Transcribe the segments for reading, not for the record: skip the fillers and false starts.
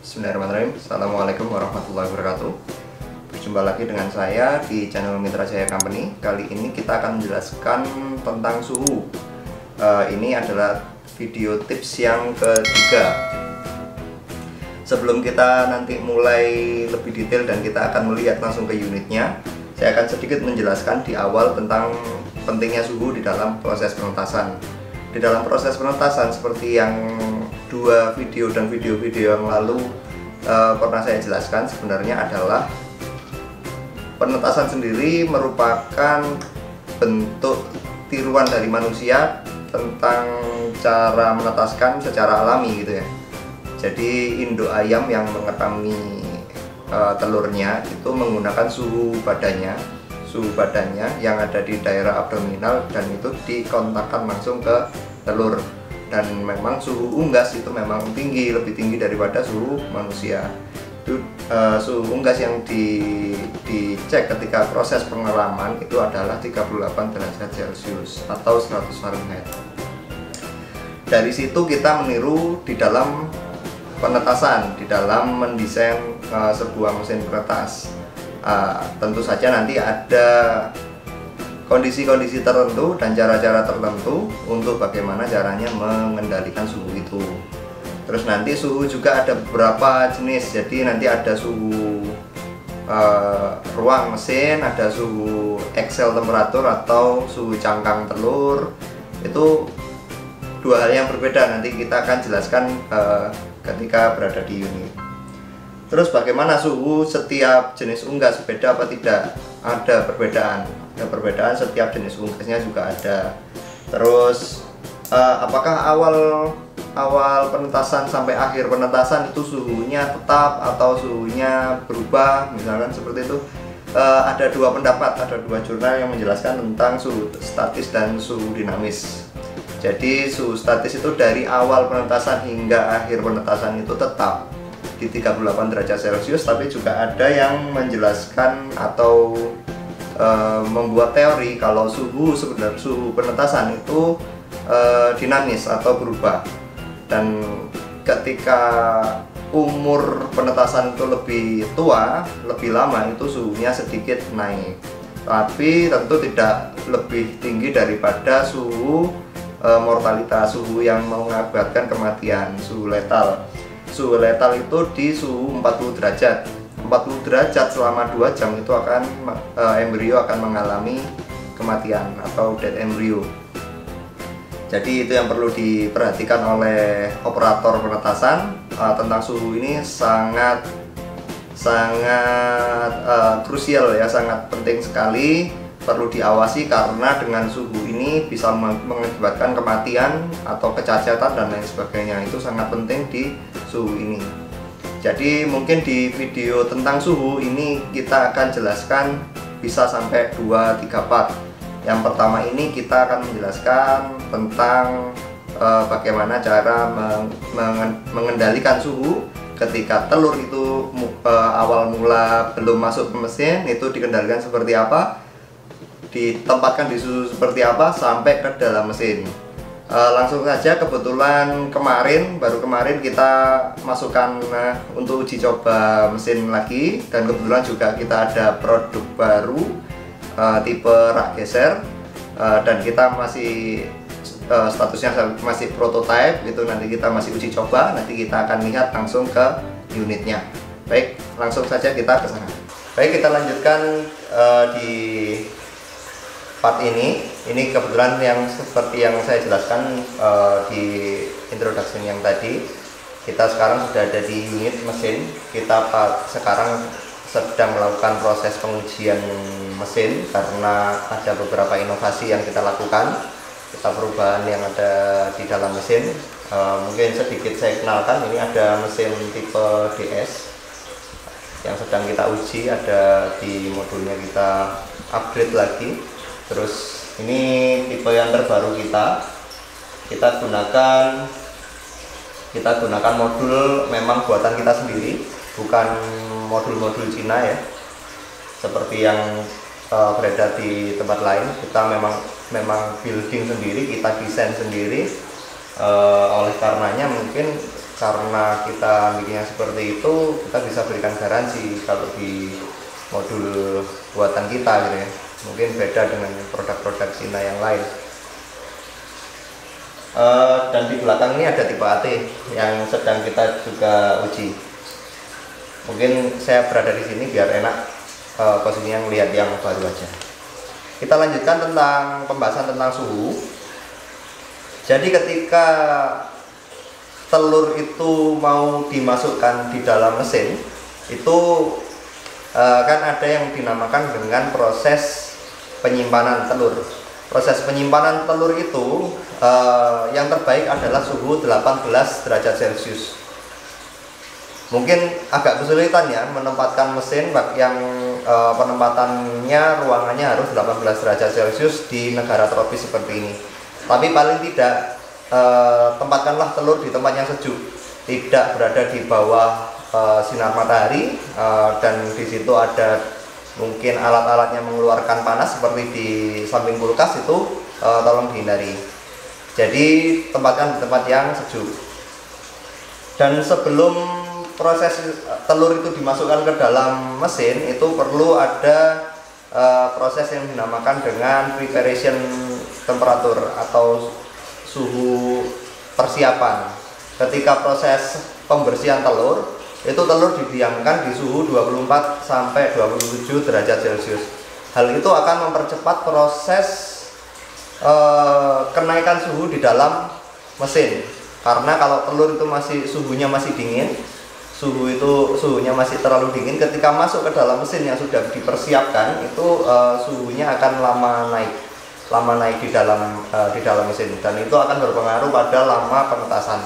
Bismillahirrahmanirrahim. Assalamualaikum warahmatullahi wabarakatuh. Berjumpa lagi dengan saya di channel Mitra Jaya Company. Kali ini kita akan menjelaskan tentang suhu. Ini adalah video tips yang ketiga. Sebelum kita nanti mulai lebih detail dan kita akan melihat langsung ke unitnya, saya akan sedikit menjelaskan di awal tentang pentingnya suhu di dalam proses penetasan. Di dalam proses penetasan, seperti yang dua video dan video-video yang lalu pernah saya jelaskan, sebenarnya adalah penetasan sendiri merupakan bentuk tiruan dari manusia tentang cara menetaskan secara alami gitu ya. Jadi induk ayam yang mengetami telurnya itu menggunakan suhu badannya yang ada di daerah abdominal, dan itu dikontakkan langsung ke telur. Dan memang suhu unggas itu memang tinggi, lebih tinggi daripada suhu manusia. Itu suhu unggas yang dicek ketika proses pengelaman itu adalah 38 derajat Celcius atau 100 Fahrenheit. Dari situ kita meniru di dalam penetasan, di dalam mendesain sebuah mesin penetas. Tentu saja nanti ada kondisi-kondisi tertentu dan cara-cara tertentu untuk bagaimana caranya mengendalikan suhu itu. Terus nanti suhu juga ada beberapa jenis. Jadi nanti ada suhu ruang mesin, ada suhu Excel temperatur atau suhu cangkang telur. Itu dua hal yang berbeda, nanti kita akan jelaskan ketika berada di unit. Terus bagaimana suhu setiap jenis unggas, beda apa tidak? Ada perbedaan. Ada perbedaan, setiap jenis unggasnya juga ada. Terus apakah awal penetasan sampai akhir penetasan itu suhunya tetap atau suhunya berubah, misalkan seperti itu? Ada dua pendapat, ada dua jurnal yang menjelaskan tentang suhu statis dan suhu dinamis. Jadi suhu statis itu dari awal penetasan hingga akhir penetasan itu tetap di 38 derajat Celcius, tapi juga ada yang menjelaskan atau membuat teori kalau sebenarnya suhu penetasan itu dinamis atau berubah. Dan ketika umur penetasan itu lebih tua, lebih lama, itu suhunya sedikit naik, tapi tentu tidak lebih tinggi daripada suhu mortalitas, suhu yang mengakibatkan kematian, suhu letal. Suhu letal itu di suhu 40 derajat. 40 derajat selama 2 jam itu akan embrio akan mengalami kematian atau dead embryo. Jadi itu yang perlu diperhatikan oleh operator penetasan. Tentang suhu ini sangat krusial ya, sangat penting sekali, perlu diawasi, karena dengan suhu ini bisa mengakibatkan kematian atau kecacatan dan lain sebagainya. Itu sangat penting di suhu ini. Jadi mungkin di video tentang suhu ini kita akan jelaskan bisa sampai 2-3 part. Yang pertama ini kita akan menjelaskan tentang bagaimana cara mengendalikan suhu ketika telur itu awal mula belum masuk ke mesin, itu dikendalikan seperti apa, ditempatkan di suhu seperti apa sampai ke dalam mesin. Langsung saja, kebetulan baru kemarin kita masukkan untuk uji coba mesin lagi, dan kebetulan juga kita ada produk baru tipe rak geser, dan kita masih statusnya masih prototype, itu nanti kita masih uji coba, nanti kita akan lihat langsung ke unitnya. Baik, langsung saja kita ke sana. Baik, kita lanjutkan di part ini kebetulan yang seperti yang saya jelaskan di introduction yang tadi, kita sekarang sudah ada di unit mesin. Kita sekarang sedang melakukan proses pengujian mesin karena ada beberapa inovasi yang kita lakukan, perubahan yang ada di dalam mesin. Mungkin sedikit saya kenalkan, ini ada mesin tipe DS yang sedang kita uji, ada di modulnya kita upgrade lagi. Terus ini tipe yang terbaru kita gunakan modul memang buatan kita sendiri, bukan modul-modul Cina ya, seperti yang beredar di tempat lain. Kita memang building sendiri, kita desain sendiri. Oleh karenanya mungkin karena kita bikinnya seperti itu, kita bisa berikan garansi kalau di modul buatan kita gitu ya. Mungkin beda dengan produk-produk Cina yang lain. Dan di belakang ini ada tipe AT yang sedang kita juga uji. Mungkin saya berada di sini biar enak posisinya ngelihat yang baru aja. Kita lanjutkan tentang pembahasan tentang suhu. Jadi ketika telur itu mau dimasukkan di dalam mesin, itu kan ada yang dinamakan dengan proses penyimpanan telur. Proses penyimpanan telur itu yang terbaik adalah suhu 18 derajat Celcius. Mungkin agak kesulitan ya menempatkan mesin yang penempatannya ruangannya harus 18 derajat Celcius di negara tropis seperti ini. Tapi paling tidak tempatkanlah telur di tempat yang sejuk, tidak berada di bawah sinar matahari, dan di situ ada mungkin alat-alat yang mengeluarkan panas seperti di samping kulkas, itu tolong dihindari. Jadi tempatkan di tempat yang sejuk. Dan sebelum proses telur itu dimasukkan ke dalam mesin, itu perlu ada proses yang dinamakan dengan preparation temperatur atau suhu persiapan. Ketika proses pembersihan telur, itu telur didiamkan di suhu 24 sampai 27 derajat Celcius. Hal itu akan mempercepat proses kenaikan suhu di dalam mesin. Karena kalau telur itu suhunya masih dingin, suhunya masih terlalu dingin, ketika masuk ke dalam mesin yang sudah dipersiapkan, itu suhunya akan lama naik di dalam mesin, dan itu akan berpengaruh pada lama penetasan.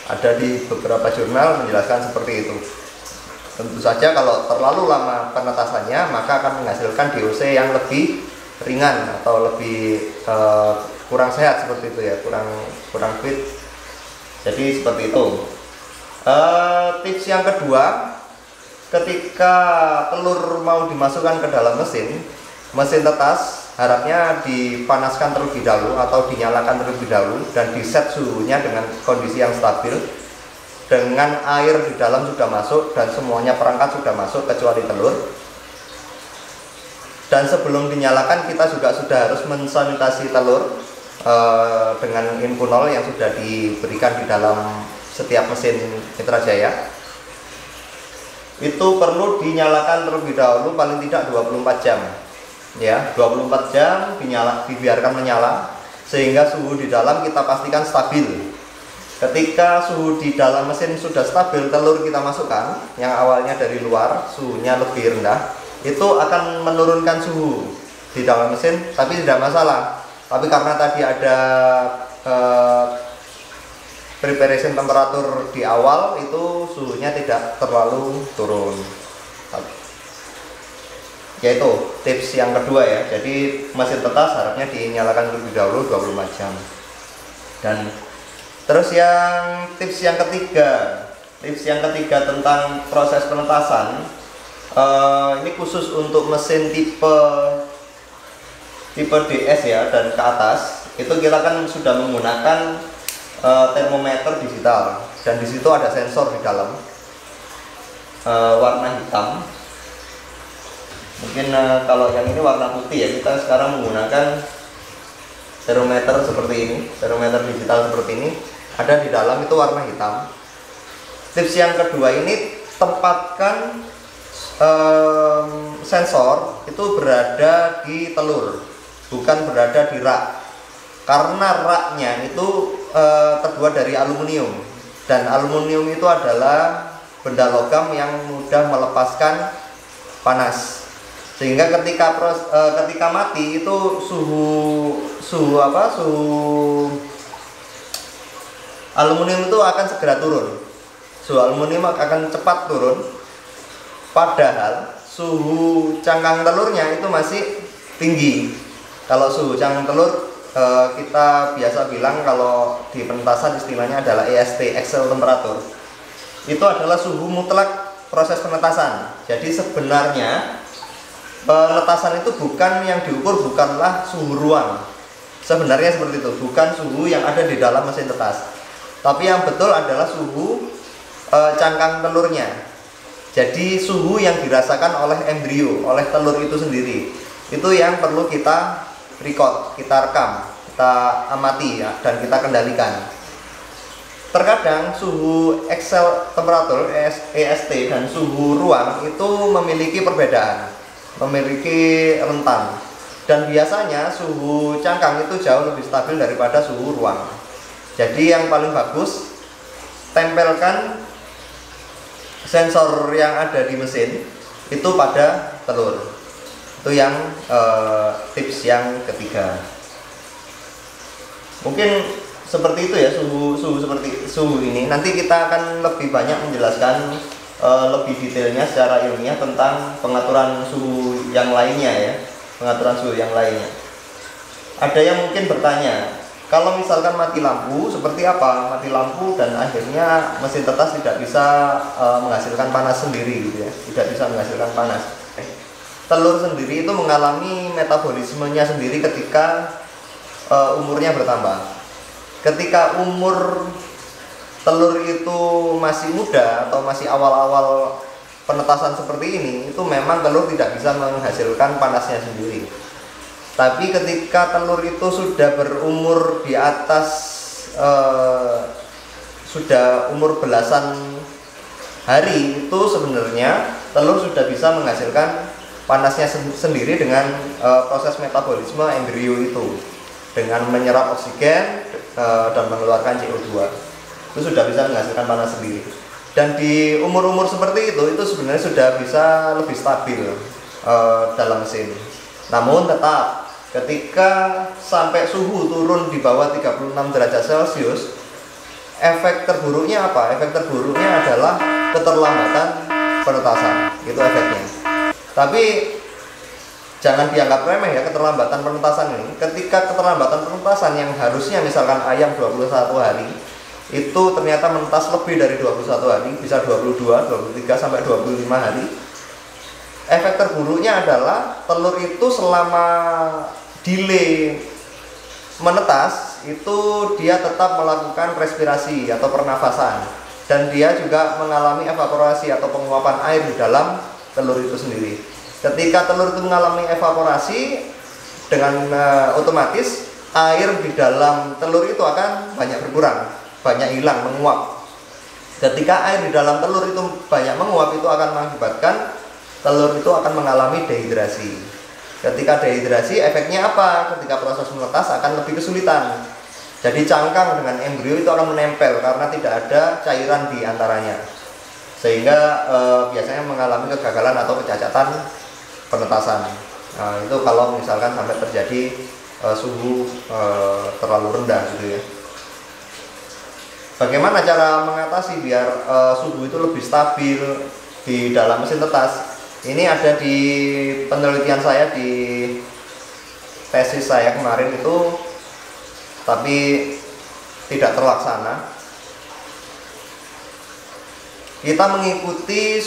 Ada di beberapa jurnal menjelaskan seperti itu. Tentu saja kalau terlalu lama penetasannya, maka akan menghasilkan DOC yang lebih ringan atau lebih kurang sehat seperti itu ya, kurang fit. Jadi seperti itu. Tips yang kedua, ketika telur mau dimasukkan ke dalam mesin tetas harapnya dipanaskan terlebih dahulu atau dinyalakan terlebih dahulu dan diset suhunya dengan kondisi yang stabil, dengan air di dalam sudah masuk dan semuanya perangkat sudah masuk kecuali telur. Dan sebelum dinyalakan kita juga sudah harus mensanitasi telur dengan Inpunol yang sudah diberikan di dalam setiap mesin Mitra Jaya. Itu perlu dinyalakan terlebih dahulu paling tidak 24 jam. Ya, 24 jam dibiarkan menyala sehingga suhu di dalam kita pastikan stabil. Ketika suhu di dalam mesin sudah stabil, telur kita masukkan yang awalnya dari luar suhunya lebih rendah, itu akan menurunkan suhu di dalam mesin, tapi tidak masalah. Tapi karena tadi ada preparation temperatur di awal, itu suhunya tidak terlalu turun. Yaitu tips yang kedua ya. Jadi mesin tetas harapnya dinyalakan terlebih dahulu 24 jam. Dan terus tips yang ketiga tentang proses penetasan, ini khusus untuk mesin tipe DS ya dan ke atas, itu kita kan sudah menggunakan termometer digital, dan di situ ada sensor di dalam warna hitam. Mungkin kalau yang ini warna putih ya, kita sekarang menggunakan termometer seperti ini, termometer digital seperti ini, ada di dalam itu warna hitam. Tips yang kedua ini, tempatkan sensor itu berada di telur, bukan berada di rak. Karena raknya itu terbuat dari aluminium, dan aluminium itu adalah benda logam yang mudah melepaskan panas, sehingga ketika mati itu suhu aluminium itu akan segera turun. Suhu aluminium akan cepat turun, padahal suhu cangkang telurnya itu masih tinggi. Kalau suhu cangkang telur, kita biasa bilang kalau di penetasan istilahnya adalah EST, Excel temperatur. Itu adalah suhu mutlak proses penetasan. Jadi sebenarnya penetasan itu yang diukur bukanlah suhu ruang. Sebenarnya seperti itu, bukan suhu yang ada di dalam mesin tetas. Tapi yang betul adalah suhu cangkang telurnya. Jadi suhu yang dirasakan oleh embrio, oleh telur itu sendiri, itu yang perlu kita record, kita rekam, kita amati ya, dan kita kendalikan. Terkadang suhu Excel temperatur EST dan suhu ruang itu memiliki perbedaan, memiliki rentang, dan biasanya suhu cangkang itu jauh lebih stabil daripada suhu ruang. Jadi yang paling bagus, tempelkan sensor yang ada di mesin itu pada telur. Itu yang tips yang ketiga. Mungkin seperti itu ya, suhu ini. Nanti kita akan lebih banyak menjelaskan lebih detailnya secara ilmiah tentang pengaturan suhu yang lainnya ya, pengaturan suhu yang lainnya. Ada yang mungkin bertanya, kalau misalkan mati lampu seperti apa? Mati lampu dan akhirnya mesin tetas tidak bisa menghasilkan panas sendiri gitu ya, tidak bisa menghasilkan panas. Telur sendiri itu mengalami metabolismenya sendiri ketika umurnya bertambah. Ketika umur telur itu masih muda atau masih awal-awal penetasan seperti ini, itu memang telur tidak bisa menghasilkan panasnya sendiri. Tapi ketika telur itu sudah berumur di atas sudah umur belasan hari, itu sebenarnya telur sudah bisa menghasilkan panasnya sendiri dengan proses metabolisme embrio itu, dengan menyerap oksigen dan mengeluarkan CO2. Itu sudah bisa menghasilkan panas sendiri. Dan di umur-umur seperti itu sebenarnya sudah bisa lebih stabil dalam mesin. Namun tetap ketika sampai suhu turun di bawah 36 derajat Celcius, efek terburuknya apa? Efek terburuknya adalah keterlambatan penetasan. Itu efeknya. Tapi jangan dianggap remeh ya keterlambatan penetasan ini. Ketika keterlambatan penetasan yang harusnya misalkan ayam 21 hari, itu ternyata menetas lebih dari 21 hari, bisa 22, 23 sampai 25 hari. Efek terburuknya adalah telur itu selama delay menetas itu dia tetap melakukan respirasi atau pernafasan, dan dia juga mengalami evaporasi atau penguapan air di dalam telur itu sendiri. Ketika telur itu mengalami evaporasi, dengan otomatis air di dalam telur itu akan banyak berkurang, banyak hilang, menguap. Ketika air di dalam telur itu banyak menguap, itu akan mengakibatkan telur itu akan mengalami dehidrasi. Ketika dehidrasi, efeknya apa? Ketika proses menetas akan lebih kesulitan. Jadi cangkang dengan embrio itu akan menempel karena tidak ada cairan di antaranya, sehingga biasanya mengalami kegagalan atau kecacatan penetasan. Nah, itu kalau misalkan sampai terjadi suhu terlalu rendah gitu ya. Bagaimana cara mengatasi biar suhu itu lebih stabil di dalam mesin tetas? Ini ada di penelitian saya, di tesis saya kemarin itu, tapi tidak terlaksana. Kita mengikuti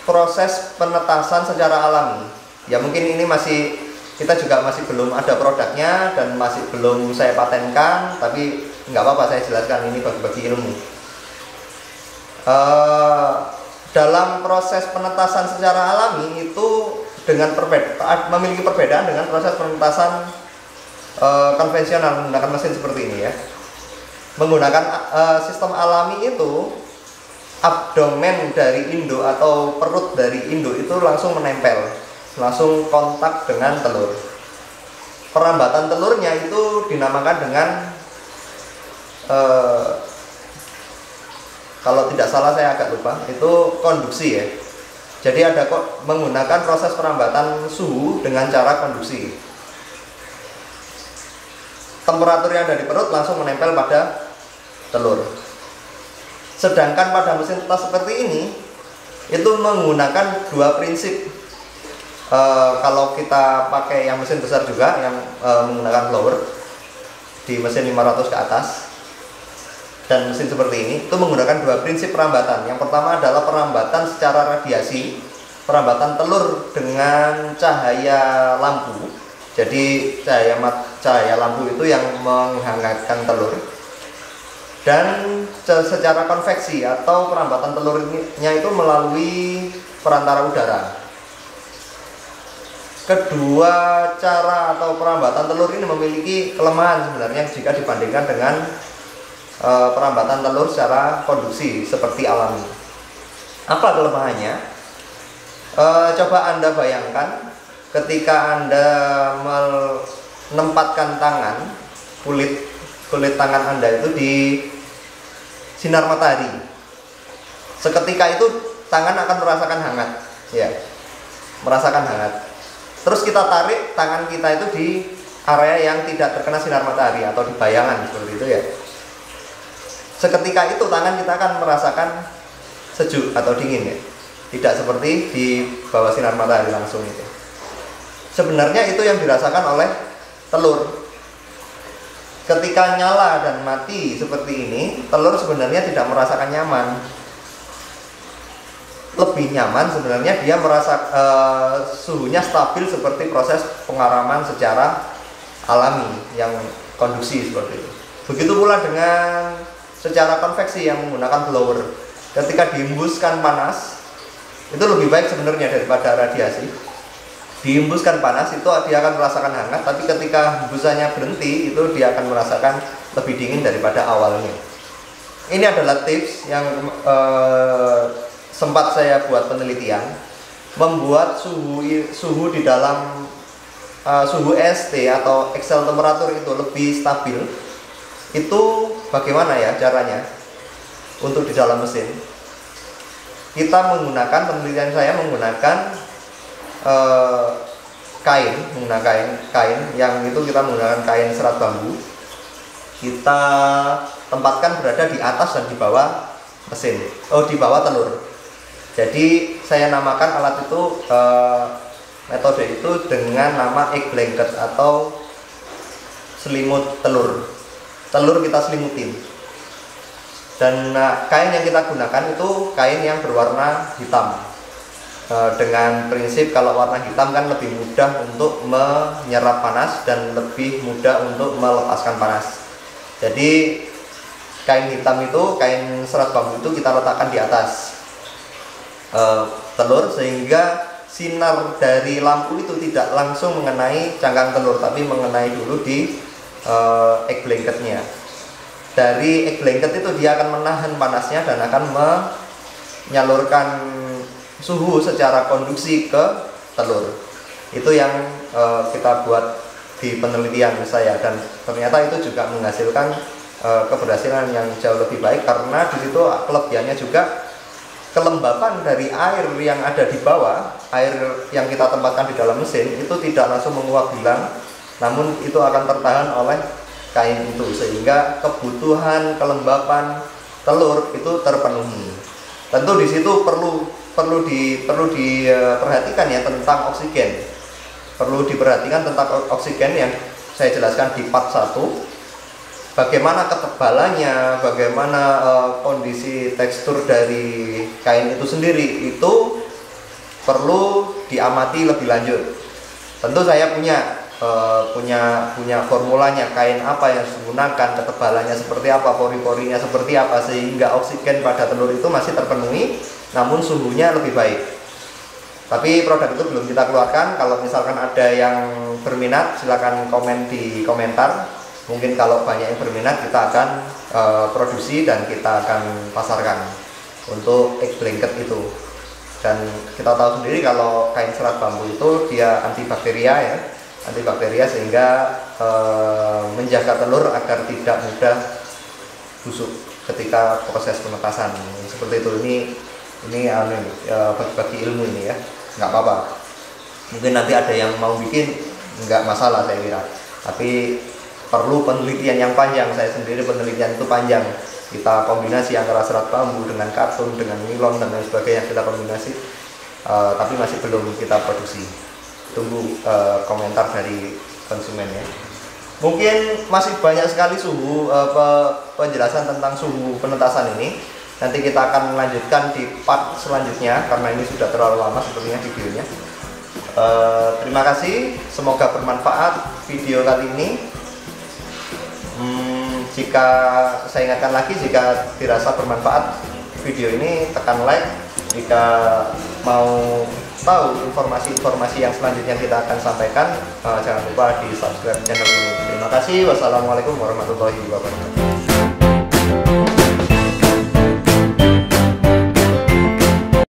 proses penetasan secara alami. Ya mungkin ini kita juga masih belum ada produknya dan masih belum saya patenkan, tapi nggak apa-apa saya jelaskan, ini bagi-bagi ilmu. Dalam proses penetasan secara alami itu memiliki perbedaan dengan proses penetasan konvensional menggunakan mesin seperti ini ya. Menggunakan sistem alami itu, abdomen dari induk atau perut dari induk itu langsung menempel, langsung kontak dengan telur. Perambatan telurnya itu dinamakan dengan kalau tidak salah saya agak lupa, itu konduksi ya. Jadi ada kok menggunakan proses perambatan suhu dengan cara konduksi. Temperatur yang dari perut langsung menempel pada telur. Sedangkan pada mesin tetas seperti ini itu menggunakan dua prinsip. Kalau kita pakai yang mesin besar juga yang menggunakan blower di mesin 500 ke atas dan mesin seperti ini, itu menggunakan dua prinsip perambatan. Yang pertama adalah perambatan secara radiasi, perambatan telur dengan cahaya lampu. Jadi cahaya lampu itu yang menghangatkan telur. Dan secara konveksi atau perambatan telurnya itu melalui perantara udara. Kedua cara atau perambatan telur ini memiliki kelemahan sebenarnya jika dibandingkan dengan perambatan telur secara konduksi seperti alami. Apa kelemahannya? Coba Anda bayangkan ketika Anda menempatkan tangan, kulit tangan Anda itu di sinar matahari. Seketika itu tangan akan merasakan hangat, ya, merasakan hangat. Terus kita tarik tangan kita itu di area yang tidak terkena sinar matahari atau di bayangan seperti itu ya. Seketika itu tangan kita akan merasakan sejuk atau dingin ya. Tidak seperti di bawah sinar matahari langsung itu. Sebenarnya itu yang dirasakan oleh telur. Ketika nyala dan mati seperti ini, telur sebenarnya tidak merasakan nyaman. Lebih nyaman sebenarnya dia merasa suhunya stabil seperti proses pengaraman secara alami yang konduksi seperti itu. Begitu pula dengan secara konveksi yang menggunakan blower. Ketika dihembuskan panas, itu lebih baik sebenarnya daripada radiasi. Dihembuskan panas itu dia akan merasakan hangat, tapi ketika hembusannya berhenti itu dia akan merasakan lebih dingin daripada awalnya. Ini adalah tips yang sempat saya buat penelitian, membuat suhu di dalam suhu ST atau Excel temperatur itu lebih stabil. Itu bagaimana ya caranya untuk di dalam mesin? Kita menggunakan, penelitian saya menggunakan kain yang itu kita menggunakan kain serat bambu. Kita tempatkan berada di atas dan di bawah mesin, di bawah telur. Jadi saya namakan alat itu metode itu dengan nama egg blanket atau selimut telur. Telur kita selimutin. Dan kain yang kita gunakan itu kain yang berwarna hitam. Dengan prinsip kalau warna hitam kan lebih mudah untuk menyerap panas dan lebih mudah untuk melepaskan panas. Jadi kain hitam itu, kain serat bambu itu kita letakkan di atas telur sehingga sinar dari lampu itu tidak langsung mengenai cangkang telur, tapi mengenai dulu di egg blanketnya. Dari egg blanket itu dia akan menahan panasnya dan akan menyalurkan suhu secara konduksi ke telur. Itu yang kita buat di penelitian saya, dan ternyata itu juga menghasilkan keberhasilan yang jauh lebih baik karena di situ kelebihannya juga kelembapan dari air yang ada di bawah, air yang kita tempatkan di dalam mesin itu tidak langsung menguap hilang, namun itu akan tertahan oleh kain itu sehingga kebutuhan kelembapan telur itu terpenuhi. Tentu di situ perlu diperhatikan ya tentang oksigen. Perlu diperhatikan tentang oksigen yang saya jelaskan di part 1. Bagaimana ketebalannya, bagaimana kondisi tekstur dari kain itu sendiri, itu perlu diamati lebih lanjut. Tentu saya punya formulanya, kain apa yang digunakan, ketebalannya seperti apa, pori-porinya seperti apa, sehingga oksigen pada telur itu masih terpenuhi namun suhunya lebih baik. Tapi produk itu belum kita keluarkan. Kalau misalkan ada yang berminat silakan komen di komentar. Mungkin kalau banyak yang berminat kita akan produksi dan kita akan pasarkan untuk egg blanket itu. Dan kita tahu sendiri kalau kain serat bambu itu dia antibakteria ya, antibakteria sehingga menjaga telur agar tidak mudah busuk ketika proses penetasan. Seperti itu. Ini bagi ilmu ini ya, nggak apa-apa. Mungkin nanti ada yang mau bikin, nggak masalah saya kira. Tapi perlu penelitian yang panjang. Saya sendiri penelitian itu panjang. Kita kombinasi antara serat bambu dengan katun, dengan nilon dan lain sebagainya kita kombinasi. Tapi masih belum kita produksi. Tunggu komentar dari konsumen ya. Mungkin masih banyak sekali penjelasan tentang suhu penetasan ini. Nanti kita akan melanjutkan di part selanjutnya karena ini sudah terlalu lama sepertinya videonya. Terima kasih, semoga bermanfaat video kali ini. Jika saya ingatkan lagi, jika dirasa bermanfaat video ini, tekan like. Jika mau tahu informasi-informasi yang selanjutnya kita akan sampaikan, jangan lupa di subscribe channel ini. Terima kasih. Wassalamualaikum warahmatullahi wabarakatuh.